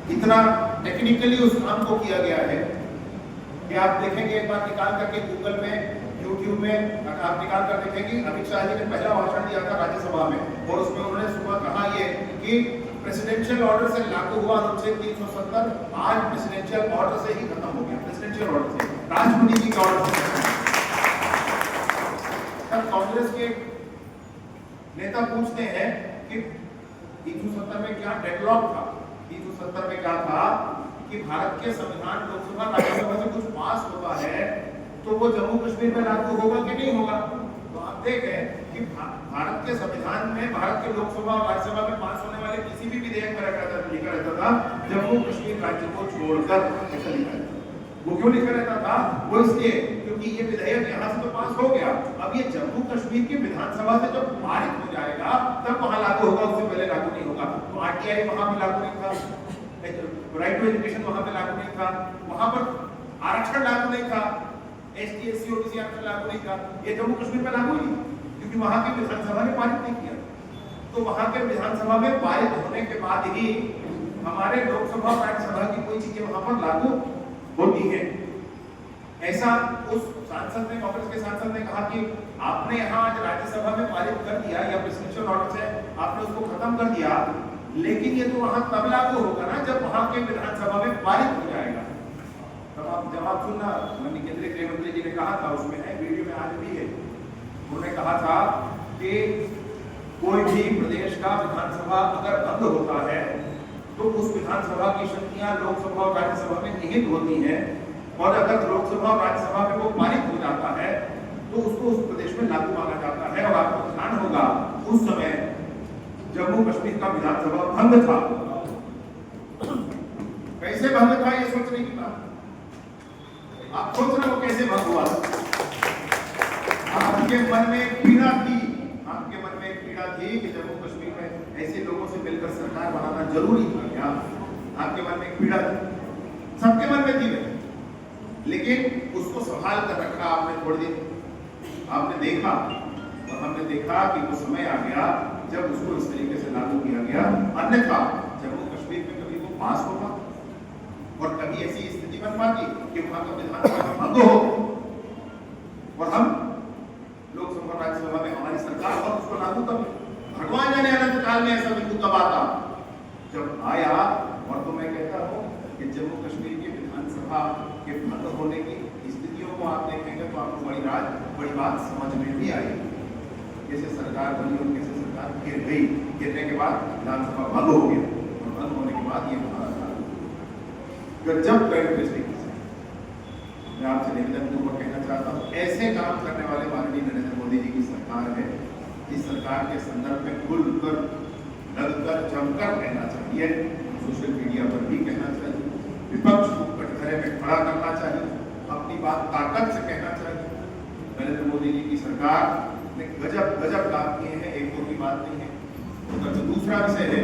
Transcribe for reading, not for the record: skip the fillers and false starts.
इतना टेक्निकली उस काम को किया गया है कि आप देखेंगे, एक बार निकाल करके गूगल में, यूट्यूब में आप निकाल कर देखेंगे, अमित शाह जी ने पहला भाषण दिया था राज्यसभा में और उसमें उन्होंने सुबह कहा ये कि प्रेसिडेंशियल ऑर्डर से लागू हुआ अनुच्छेद 370 आज प्रेसिडेंशियल ऑर्डर से ही खत्म हो गया। प्रेसिडेंशियल ऑर्डर से, राष्ट्रपति जी के ऑर्डर से। तब कांग्रेस के नेता पूछते हैं कि 370 में क्या डेडलॉक था। 370 में क्या था कि भारत के संविधान, लोकसभा राज्यसभा से कुछ पास होता है तो वो जम्मू कश्मीर में लागू होगा कि नहीं होगा। तो आप देखें कि भारत के संविधान में भारत के लोकसभा और राज्यसभा में पास होने वाले किसी भी विधेयक में लिखा रहता था जम्मू कश्मीर राज्य को छोड़कर, ऐसा लिखा रहता। वो क्यों लिखा रहता था? वो इसलिए क्योंकि ये विधेयक यहाँ से तो पास हो गया, अब ये जम्मू कश्मीर की विधानसभा से जब पारित हो जाएगा तब वहां लागू होगा, उससे पहले लागू नहीं होगा। तो आरटीआई वहां भी लागू नहीं था, राइट टू एजुकेशन वहां पे लागू नहीं था, वहां पर आरक्षण लागू नहीं था, एसटी एससी ओबीसी आरक्षण लागू नहीं था। ये जम्मू कश्मीर में लागू नहीं, क्योंकि वहां की विधानसभा ने पारित नहीं किया। तो वहां के विधानसभा में पारित होने के बाद ही हमारे लोकसभा और राज्यसभा की कोई चीजें वहां पर लागू होती है। ऐसा उस सांसद ने, कांग्रेस के सांसद ने कहा कि आपने यहाँ आज राज्यसभा में पारित कर दिया या प्रेसिडेंशियल ऑर्डर से आपने उसको खत्म कर दिया, लेकिन ये तो वहां तब लागू होगा ना जब वहां के विधानसभा में पारित हो जाएगा। तब आप जवाब सुनना, माननीय केंद्रीय गृह मंत्री जी ने कहा था, उसमें है, वीडियो में आज भी है। उन्होंने कहा था कि कोई भी प्रदेश का विधानसभा अगर बंद होता है तो उस विधानसभा की शक्तियां लोकसभा और राज्यसभा में निहित होती हैं, और अगर लोकसभा और राज्यसभा में वो पारित हो जाता है तो उसको उस प्रदेश में लागू माना जाता है। और आपको ध्यान होगा उस समय जम्मू कश्मीर का विधानसभा भंग था। कैसे भंग था ये सोचने की बात। आप सोच रहे हो कैसे भंग हुआ? आपके मन में एक पीड़ा थी, आपके मन में एक पीड़ा थी कि जम्मू कश्मीर में ऐसे लोगों से मिलकर सरकार बनाना जरूरी था क्या? आपके मन में एक पीड़ा थी, सबके मन में थी, लेकिन उसको संभाल कर रखा आपने थोड़ी देर। आपने देखा और हमने देखा कि वो समय आ गया जब उसको इस तरीके से लागू किया गया। अन्यथा जम्मू कश्मीर में कभी वो पास होगा और कभी ऐसी स्थिति बन पाती कि वहां का विधानसभा भंग हो और हम लोकसभा राज्यसभा में हमारी सरकार और उसको लागू कर। भगवान जाने अनंत काल में ऐसा बिल्कुल कब आता, जब आया। और तो मैं कहता हूँ कि जम्मू कश्मीर की विधानसभा के भंग होने की स्थितियों को आप देखेंगे तो आपको बड़ी बात समझ में भी आई। कैसे सरकार बनी और कैसे सरकार गिर गई, गिरने के बाद विधानसभा भंग हो गया और भंग होने के बाद ये जब मैं आपसे निवेदन पूर्वक कहना चाहता हूँ, ऐसे काम करने वाले माननीय नरेंद्र मोदी जी की सरकार है। इस सरकार के संदर्भ में खुलकर, लगकर, जमकर कहना चाहिए, सोशल मीडिया पर भी कहना चाहिए, विपक्ष को कटघरे में खड़ा करना चाहिए, अपनी बात ताकत से कहना चाहिए। नरेंद्र मोदी जी की सरकार ने गजब काम किए हैं, एक दो की बात नहीं है। दूसरा विषय है